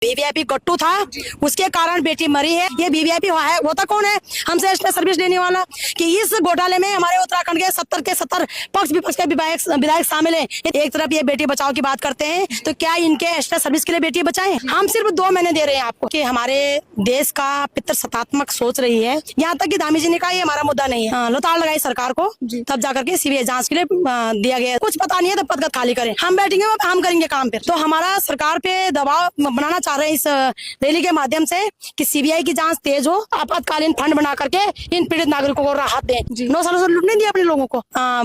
VVIP गट्टू था, उसके कारण बेटी मरी है। ये वीवीआईपी है, होता कौन है हमसे एक्स्ट्रा सर्विस लेने वाला? कि इस घोटाले में हमारे उत्तराखंड के 70 के 70 पक्ष विपक्ष के विधायक शामिल हैं। एक तरफ ये बेटी बचाओ की बात करते हैं, तो क्या इनके एक्स्ट्रा सर्विस के लिए बेटी बचाएं? हम सिर्फ 2 महीने दे रहे हैं आपको कि हमारे देश का पितृसत्तात्मक सोच रही है। यहाँ तक कि धामी जी ने कहा ये हमारा मुद्दा नहीं है, लताड़ लगाई सरकार को, तब जाकर के सीबीआई जांच के लिए दिया गया। कुछ पता नहीं है तो पद खाली करें, हम बैठेंगे हम करेंगे काम। फिर तो हमारा सरकार पे दबाव बनाना चाह रहे हैं इस रैली के माध्यम से कि सीबीआई की जांच तेज हो, आपातकालीन फंड बना करके इन पीड़ित नागरिकों को राहत दें। 9 सालों से लूटने दिया अपने लोगों को।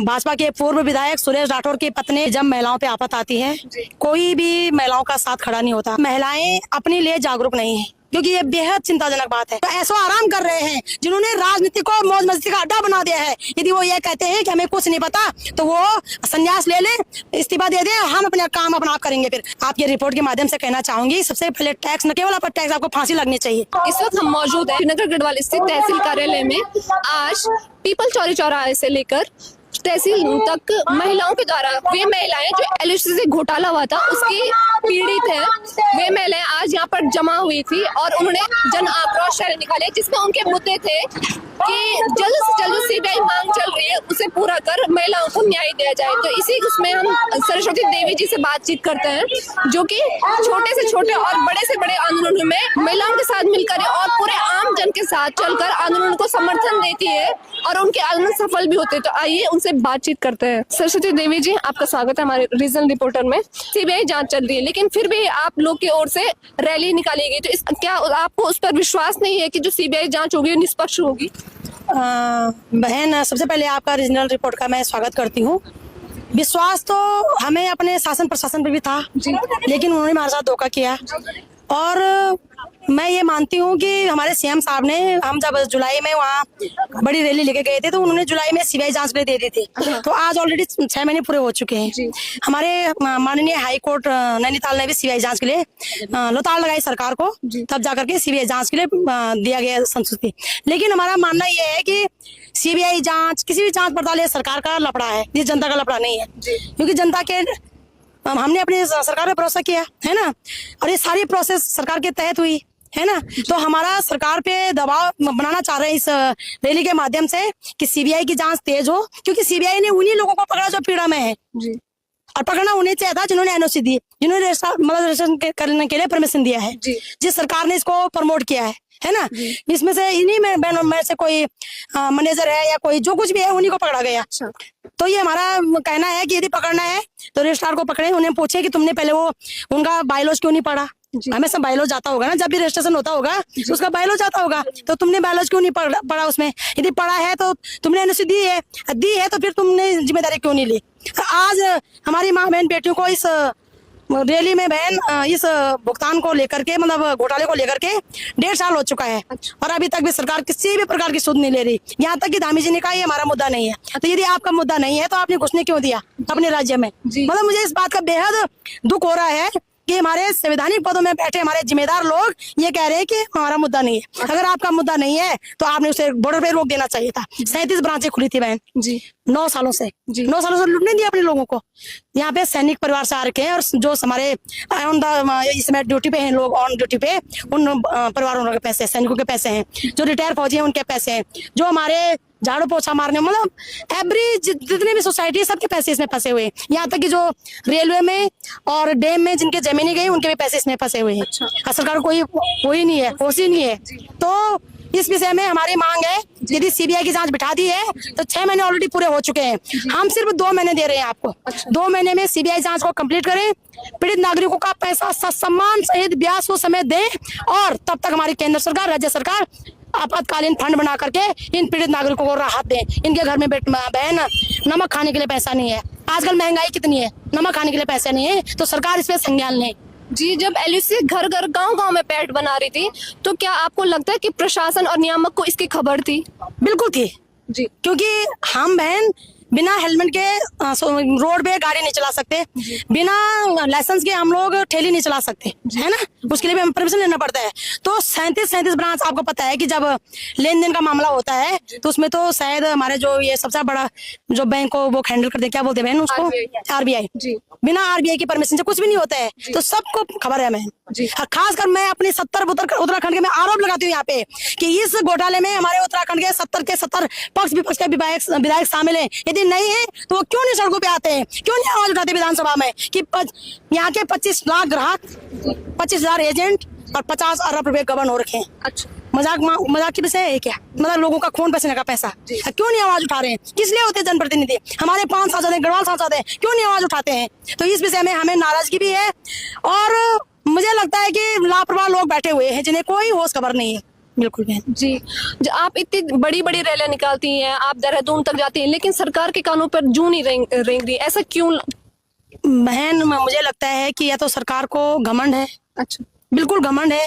भाजपा के पूर्व विधायक सुरेश राठौर की पत्नी, जब महिलाओं पे आफत आती है कोई भी महिलाओं का साथ खड़ा नहीं होता। महिलाएं अपने लिए जागरूक नहीं है, क्योंकि ये बेहद चिंताजनक बात है। तो ऐसा आराम कर रहे हैं जिन्होंने राजनीति को मौज मस्ती का अड्डा बना दिया है। यदि वो ये कहते हैं कि हमें कुछ नहीं पता, तो वो संन्यास ले लें, इस्तीफा दे दें, हम अपना काम अपना आप करेंगे। फिर आप ये रिपोर्ट के माध्यम से कहना चाहूंगी, सबसे पहले टैक्स न केवल पर टैक्स, आपको फांसी लगनी चाहिए। इस वक्त हम मौजूद है नगर गढ़वाल स्थित तहसील कार्यालय में। आज पीपल चौरी चौराहे से लेकर तहसील तक महिलाओं के द्वारा, वे महिलाएं जो एलआईसी से घोटाला हुआ था उसकी पीड़ित है, वे महिलाएं आज यहाँ पर जमा हुई थी और उन्होंने जन आक्रोश रैली निकाले, जिसमें उनके मुद्दे थे कि जल्द से जल्द सीबीआई मांग चल रही है उसे पूरा कर महिलाओं को न्याय दिया जाए। तो इसी उसमें हम सरस्वती देवी जी से बातचीत करते हैं, जो कि छोटे से छोटे और बड़े से बड़े आंदोलन में महिलाओं के साथ मिलकर और पूरे आम जन के साथ चलकर आंदोलन को समर्थन देती है और उनके आंदोलन सफल भी होते हैं। तो आइए उनसे बातचीत करते हैं। सरस्वती देवी जी, आपका स्वागत है हमारे रीजनल रिपोर्टर में। सीबीआई जांच चल रही है, लेकिन फिर भी आप लोग की ओर से रैली निकाली गई, तो क्या आपको उस पर विश्वास नहीं है कि जो सीबीआई जांच होगी निष्पक्ष होगी? बहन, सबसे पहले आपका रीजनल रिपोर्ट का मैं स्वागत करती हूँ। विश्वास तो हमें अपने शासन प्रशासन पे भी था, लेकिन उन्होंने हमारे साथ धोखा किया। और मैं ये मानती हूँ कि हमारे सीएम साहब ने, हम जब जुलाई में वहाँ बड़ी रैली लेके गए थे, तो उन्होंने जुलाई में सीबीआई जांच के लिए दे दी थी। तो आज ऑलरेडी 6 महीने पूरे हो चुके हैं। हमारे माननीय हाई कोर्ट नैनीताल ने भी सीबीआई जांच के लिए लताड़ लगाई सरकार को, तब जाकर के सीबीआई जांच के लिए दिया गया संस्तुति। लेकिन हमारा मानना ये है कि सीबीआई जांच, किसी भी जांच पड़ताल, ये सरकार का लफड़ा है, ये जनता का लफड़ा नहीं है। क्योंकि जनता के, हमने अपनी सरकार पे भरोसा किया है ना, और ये सारी प्रोसेस सरकार के तहत हुई है ना। तो हमारा सरकार पे दबाव बनाना चाह रहे हैं इस रैली के माध्यम से कि सीबीआई की जांच तेज हो, क्योंकि सीबीआई ने उन्हीं लोगों को पकड़ा जो पीड़ा में है, और पकड़ना उन्हें चाहिए था जिन्होंने एनओसी दी, जिन्होंने रजिस्ट्रेशन करने के लिए परमिशन दिया है, जिस सरकार ने इसको प्रमोट किया है ना। इसमें से इन्हीं में से कोई मैनेजर है या कोई जो कुछ भी है, उन्हीं को पकड़ा गया। तो ये हमारा कहना है कि यदि पकड़ना है तो रजिस्ट्रार को पकड़े, उन्हें पूछे कि तुमने पहले वो उनका बायलॉज क्यों नहीं पढ़ा। हमेशा बायलॉज जाता होगा ना, जब भी रजिस्ट्रेशन होता होगा उसका बायलॉज जाता होगा, तो तुमने बायलॉज क्यों नहीं पढ़ा उसमें? यदि पढ़ा है तो तुमने एनओसी दी है तो फिर तुमने जिम्मेदारी क्यों नहीं ली? आज हमारी माँ बहन बेटियों को इस रैली में बहन इस भुगतान को लेकर के, मतलब घोटाले को लेकर के 1.5 साल हो चुका है, और अभी तक भी सरकार किसी भी प्रकार की सुध नहीं ले रही। यहाँ तक कि धामी जी ने कहा ये हमारा मुद्दा नहीं है। तो यदि आपका मुद्दा नहीं है तो आपने घुसने क्यों दिया अपने राज्य में? मतलब मुझे इस बात का बेहद दुख हो रहा है कि हमारे संवैधानिक पदों में बैठे हमारे जिम्मेदार लोग ये कह रहे हैं कि हमारा मुद्दा नहीं है। अगर आपका मुद्दा नहीं है तो आपने उसे बॉर्डर पे रोक देना चाहिए था। 37 ब्रांचें खुली थी बहन 9 सालों से लूटने दिया अपने लोगों को। यहाँ पे सैनिक परिवार से आ रखे हैं, और जो हमारे इस समय ड्यूटी पे हैं लोग, ऑन ड्यूटी पे, उन परिवारों के पैसे, सैनिकों के पैसे हैं, जो रिटायर फौजी हैं उनके पैसे हैं, जो हमारे झाड़ू पोछा मारने, मतलब एवरी जितने भी सोसाइटी है सबके पैसे इसमें फंसे हुए हैं। यहाँ तक कि जो रेलवे में और डैम में जिनके जमीनें गई उनके भी पैसे इसमें फंसे हुए हैं। सरकार कोई वही नहीं है, होश ही नहीं है। तो इस विषय में हमारी मांग है, यदि सीबीआई की जांच बिठा दी है तो 6 महीने ऑलरेडी पूरे हो चुके हैं, हम सिर्फ 2 महीने दे रहे हैं आपको। 2 महीने में सीबीआई जांच को कंप्लीट करें, पीड़ित नागरिकों का पैसा सम्मान सहित ब्याज को समय दें, और तब तक हमारी केंद्र सरकार, राज्य सरकार आपातकालीन फंड बना करके इन पीड़ित नागरिकों को राहत दें। इनके घर में बहन नमक खाने के लिए पैसा नहीं है, आजकल महंगाई कितनी है, नमक खाने के लिए पैसे नहीं है, तो सरकार इस पे संज्ञान ले। जी, जब एलआईसी घर घर गांव-गांव में पैठ बना रही थी, तो क्या आपको लगता है कि प्रशासन और नियामक को इसकी खबर थी? बिल्कुल थी जी, क्योंकि हम बहन बिना हेलमेट के रोड पे गाड़ी नहीं चला सकते, बिना लाइसेंस के हम लोग ठेली नहीं चला सकते, है ना, उसके लिए भी हमें परमिशन लेना पड़ता है। तो 37 ब्रांच, आपको पता है कि जब लेन देन का मामला होता है तो उसमें तो शायद हमारे जो ये सबसे बड़ा जो बैंक को वो हैंडल करते, क्या बोलते हैं उसको, आरबीआई। बिना आरबीआई की परमिशन से कुछ भी नहीं होता है, तो सबको खबर है हमें। जी। खासकर मैं अपनी 70 उत्तराखंड के मैं आरोप लगाती हूँ यहाँ पे कि इस घोटाले में हमारे उत्तराखंड के 70 पक्ष विपक्ष के विधायक शामिल हैं। यदि नहीं है तो वो क्यों नहीं सड़कों पे आते हैं, क्यों नहीं आवाज उठाते विधानसभा में कि यहाँ के 25 लाख ग्राहक, 25,000 एजेंट और 50 अरब रुपए गबन हो रखे हैं। अच्छा, मजाक की विषय है क्या? मतलब लोगों का खून पसीने का पैसा, क्यों नहीं आवाज उठा रहे हैं? किस लिए होते हैं जनप्रतिनिधि? हमारे 5 सांसद हैं, गढ़वाल सांसद हैं, क्यों नहीं आवाज उठाते हैं? तो इस विषय में हमें नाराजगी भी है और मुझे लगता है कि लापरवाह लोग बैठे हुए हैं जिन्हें कोई होश खबर नहीं है। बिल्कुल बहन जी। जो आप इतनी बड़ी बड़ी रैलियां निकालती हैं, आप देहरादून तक जाती हैं, लेकिन सरकार के कानों पर जूं नहीं रेंग रही, ऐसा क्यों? बहन मुझे लगता है कि या तो सरकार को घमंड है, अच्छा, बिल्कुल घमंड है,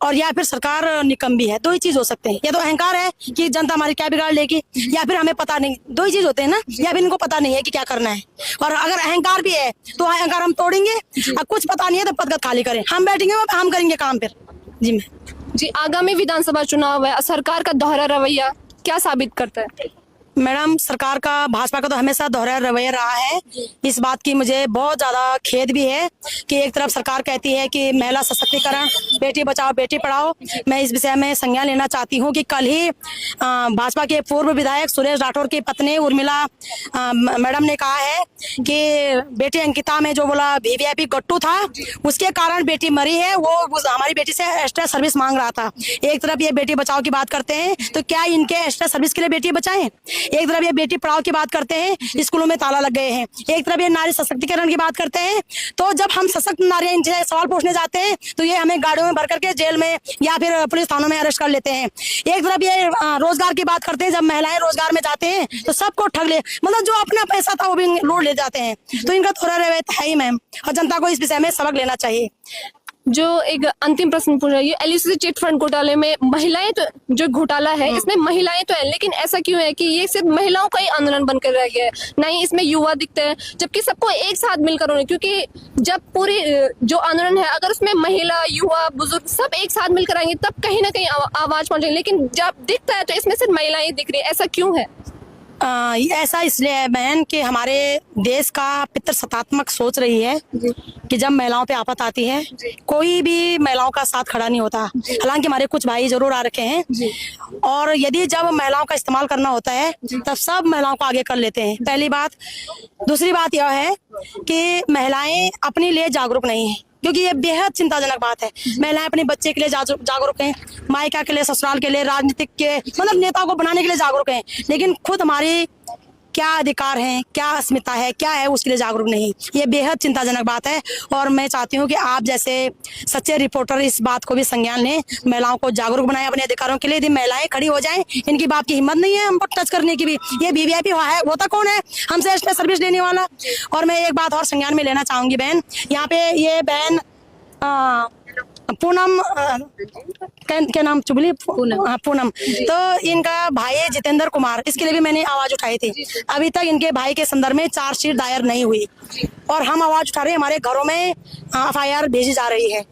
और या फिर सरकार निकम्मी है। दो ही चीज हो सकते हैं, या तो अहंकार है कि जनता हमारी क्या बिगाड़ लेगी, या फिर हमें पता नहीं। दो ही चीज होते हैं ना, या फिर इनको पता नहीं है कि क्या करना है। और अगर अहंकार भी है तो अहंकार हम तोड़ेंगे, और कुछ पता नहीं है तो पदगत खाली करें, हम बैठेंगे हम करेंगे काम फिर। जी मैं जी। आगामी विधानसभा चुनाव है, सरकार का दोहरा रवैया क्या साबित करता है? मैडम, सरकार का, भाजपा का तो हमेशा दोहरा रवैया रहा है। इस बात की मुझे बहुत ज्यादा खेद भी है कि एक तरफ सरकार कहती है कि महिला सशक्तिकरण, बेटी बचाओ बेटी पढ़ाओ। मैं इस विषय में संज्ञान लेना चाहती हूं कि कल ही भाजपा के पूर्व विधायक सुरेश राठौर की पत्नी उर्मिला मैडम ने कहा है कि बेटी अंकिता में जो बोला वीवीआईपी गट्टू था, उसके कारण बेटी मरी है। वो हमारी बेटी से एक्स्ट्रा सर्विस मांग रहा था। एक तरफ ये बेटी बचाओ की बात करते हैं तो क्या इनके एक्स्ट्रा सर्विस के लिए बेटी बचाएं? एक तरफ ये बेटी पढ़ाओ की बात करते हैं, स्कूलों में ताला लग गए हैं। एक तरफ ये नारी सशक्तिकरण की बात करते हैं, तो जब हम सशक्त नारी इनसे सवाल पूछने जाते हैं तो ये हमें गाड़ियों में भर करके जेल में या फिर पुलिस थानों में अरेस्ट कर लेते हैं। एक तरफ ये रोजगार की बात करते हैं, जब महिलाएं रोजगार में जाते हैं तो सबको ठग ले, मतलब जो अपना पैसा था वो भी लूट ले जाते हैं। तो इनका थोड़ा रवैया है ही मैम, और जनता को इस विषय में सबक लेना चाहिए। जो एक अंतिम प्रश्न पूछ रही है, एलआईसी चिट फंड घोटाले में महिलाएं तो, जो घोटाला है इसमें महिलाएं तो है, लेकिन ऐसा क्यों है कि ये सिर्फ महिलाओं का ही आंदोलन बनकर रह गया है? नहीं, इसमें युवा दिखते हैं, जबकि सबको एक साथ मिलकर होना, क्योंकि जब पूरी जो आंदोलन है अगर उसमें महिला, युवा, बुजुर्ग सब एक साथ मिलकर आएंगे तब कहीं ना कहीं आवाज पहुंचेगी, लेकिन जब दिखता है तो इसमें सिर्फ महिलाएं दिख रही है। ऐसा क्यों है? ऐसा इसलिए है बहन कि हमारे देश का पितृसत्तात्मक सोच रही है कि जब महिलाओं पे आफत आती है कोई भी महिलाओं का साथ खड़ा नहीं होता। हालांकि हमारे कुछ भाई जरूर आ रखे हैं, और यदि जब महिलाओं का इस्तेमाल करना होता है तब सब महिलाओं को आगे कर लेते हैं, पहली बात। दूसरी बात यह है कि महिलाएं अपने लिए जागरूक नहीं है, क्योंकि ये बेहद चिंताजनक बात है। महिलाएं अपने बच्चे के लिए जागरूक हैं, मायका के लिए, ससुराल के लिए, राजनीतिक के मतलब नेताओं को बनाने के लिए जागरूक हैं, लेकिन खुद हमारी क्या अधिकार हैं, क्या अस्मिता है, क्या है, उसके लिए जागरूक नहीं। ये बेहद चिंताजनक बात है, और मैं चाहती हूँ कि आप जैसे सच्चे रिपोर्टर इस बात को भी संज्ञान लें, महिलाओं को जागरूक बनाएं अपने अधिकारों के लिए। यदि महिलाएं खड़ी हो जाएं, इनकी बाप की हिम्मत नहीं है हम पर टच करने की भी। ये वीवीआईपी है, होता कौन है हमसे एक्स्ट्रा सर्विस लेने वाला? और मैं एक बात और संज्ञान में लेना चाहूंगी बहन, यहाँ पे ये बहन पूनम क्या नाम, चुगली पूनम, तो इनका भाई है जितेंद्र कुमार, इसके लिए भी मैंने आवाज उठाई थी। अभी तक इनके भाई के संदर्भ में चार्जशीट दायर नहीं हुई, और हम आवाज उठा रहे हैं, हमारे घरों में एफआईआर भेजी जा रही है।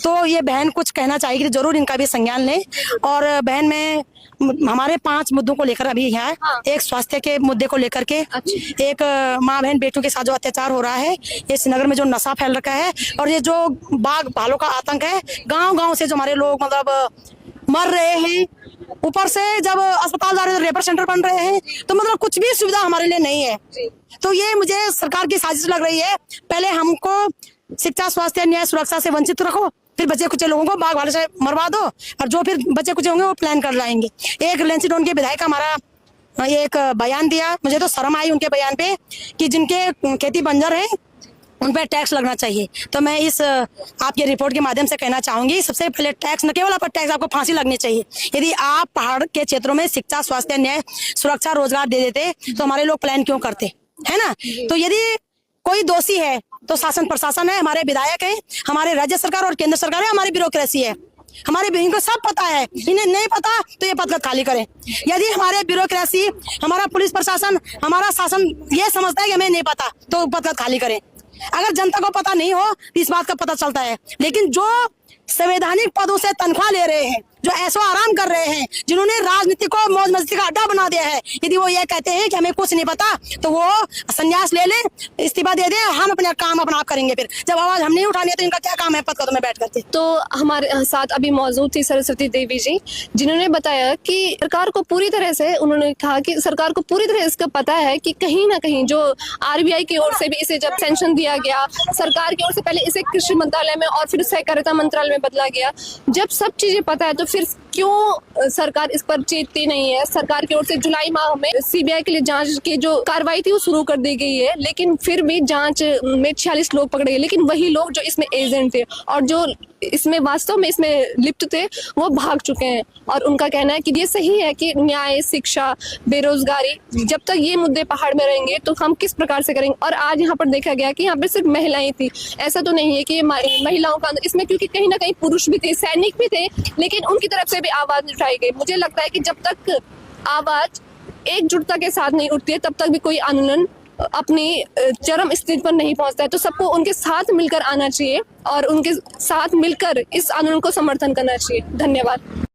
तो ये बहन कुछ कहना चाहेगी, जरूर इनका भी संज्ञान लें। और बहन में हमारे 5 मुद्दों को लेकर अभी है, एक स्वास्थ्य के मुद्दे को लेकर के, एक माँ बहन बेटों के साथ जो अत्याचार हो रहा है, ये श्रीनगर में जो नशा फैल रखा है, और ये जो बाघ भालू का आतंक है, गांव-गांव से जो हमारे लोग मतलब मर रहे हैं, ऊपर से जब अस्पताल जा रहे हैं तो रेफर सेंटर बन रहे हैं, तो मतलब कुछ भी सुविधा हमारे लिए नहीं है। तो ये मुझे सरकार की साजिश लग रही है। पहले हमको शिक्षा, स्वास्थ्य, न्याय, सुरक्षा से वंचित रखो, फिर बचे कुछ लोगों को बाघ भालू से मरवा दो, और जो फिर बचे कुछ होंगे वो प्लान कर लाएंगे। एक लेंसीडोन के विधायक हमारा एक बयान दिया, मुझे तो शर्म आई उनके बयान पे कि जिनके खेती बंजर है उन पर टैक्स लगना चाहिए। तो मैं इस आपके रिपोर्ट के माध्यम से कहना चाहूंगी, सबसे पहले टैक्स, न केवल पर टैक्स, आपको फांसी लगनी चाहिए। यदि आप पहाड़ के क्षेत्रों में शिक्षा, स्वास्थ्य, न्याय, सुरक्षा, रोजगार दे देते तो हमारे लोग प्लान क्यों करते, है ना? तो यदि कोई दोषी है तो शासन प्रशासन है, हमारे विधायक है, हमारे राज्य सरकार और केंद्र सरकार है, हमारी ब्यूरोक्रेसी है, हमारे इनको सब पता है। इन्हें नहीं पता तो ये पद खाली करें। यदि हमारे ब्यूरोक्रेसी, हमारा पुलिस प्रशासन, हमारा शासन ये समझता है कि हमें नहीं पता तो पद खाली करें। अगर जनता को पता नहीं हो तो इस बात का पता चलता है, लेकिन जो संवैधानिक पदों से तनख्वाह ले रहे हैं जो ऐसो आराम कर रहे हैं, जिन्होंने राजनीति को मौज मस्ती का अड्डा बना दिया है, यदि वो ये कहते हैं कि हमें कुछ नहीं पता तो वो संन्यास ले लें, इस्तीफा दे दें, हम अपना काम अपना आप करेंगे। फिर जब आवाज हम नहीं उठानी है तो इनका क्या काम है पद कदम में बैठ करके। तो हमारे साथ अभी मौजूद थी सरस्वती देवी जी, जिन्होंने बताया कि सरकार को पूरी तरह से, उन्होंने कहा कि सरकार को पूरी तरह इसका पता है कि कहीं ना कहीं जो आरबीआई की ओर से भी इसे जब सेंक्शन दिया गया, सरकार की ओर से पहले इसे कृषि मंत्रालय में और फिर सहकारिता मंत्रालय में बदला गया, जब सब चीजें पता है तो फिर क्यों सरकार इस पर चेतती नहीं है। सरकार की ओर से जुलाई माह में सीबीआई के लिए जांच की जो कार्रवाई थी वो शुरू कर दी गई है, लेकिन फिर भी जांच में 46 लोग पकड़े गए, लेकिन वही लोग जो इसमें एजेंट थे और जो इसमें वास्तव में इसमें लिप्त थे वो भाग चुके हैं। और उनका कहना है कि ये सही है कि न्याय, शिक्षा, बेरोजगारी, जब तक ये मुद्दे पहाड़ में रहेंगे तो हम किस प्रकार से करेंगे। और आज यहाँ पर देखा गया कि यहाँ पर सिर्फ महिलाएं थी, ऐसा तो नहीं है कि महिलाओं का इसमें, क्योंकि कहीं ना कहीं पुरुष भी थे, सैनिक भी थे, लेकिन उनकी तरफ से भी आवाज उठाई गई। मुझे लगता है कि जब तक आवाज एकजुटता के साथ नहीं उठती है तब तक भी कोई आंदोलन अपनी चरम स्थिति पर नहीं पहुंचता है। तो सबको उनके साथ मिलकर आना चाहिए और उनके साथ मिलकर इस आंदोलन को समर्थन करना चाहिए। धन्यवाद।